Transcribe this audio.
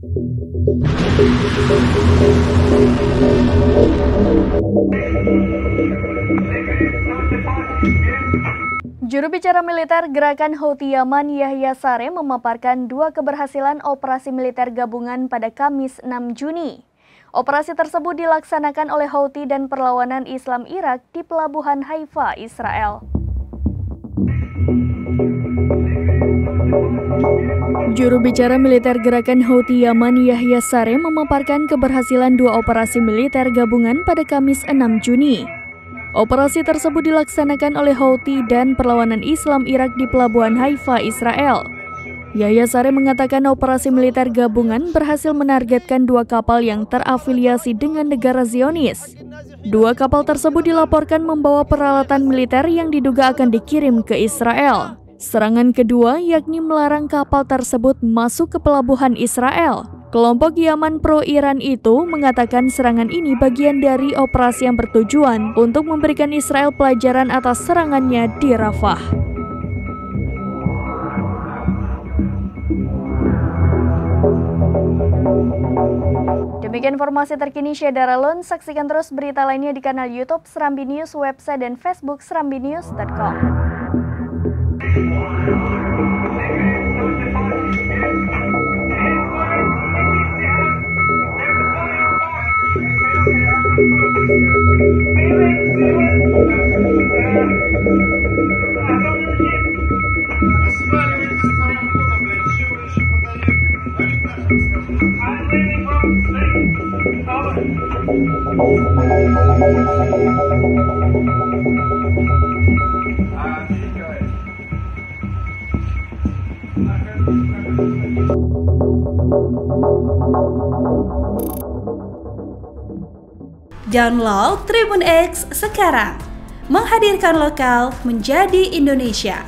Juru bicara militer Gerakan Houthi Yaman Yahya Saree memaparkan 2 keberhasilan operasi militer gabungan pada Kamis 6 Juni. Operasi tersebut dilaksanakan oleh Houthi dan perlawanan Islam Irak di Pelabuhan Haifa, Israel. Juru bicara militer Gerakan Houthi Yaman Yahya Saree memaparkan keberhasilan 2 operasi militer gabungan pada Kamis 6 Juni. Operasi tersebut dilaksanakan oleh Houthi dan perlawanan Islam Irak di Pelabuhan Haifa, Israel. Yahya Saree mengatakan operasi militer gabungan berhasil menargetkan 2 kapal yang terafiliasi dengan negara Zionis. 2 kapal tersebut dilaporkan membawa peralatan militer yang diduga akan dikirim ke Israel. Serangan kedua yakni melarang kapal tersebut masuk ke pelabuhan Israel. Kelompok Yaman pro-Iran itu mengatakan serangan ini bagian dari operasi yang bertujuan untuk memberikan Israel pelajaran atas serangannya di Rafah. Demikian informasi terkini Syedara Lun. Saksikan terus berita lainnya di kanal YouTube Serambi News, website dan Facebook serambinews.com. Download Tribun X sekarang, menghadirkan lokal menjadi Indonesia.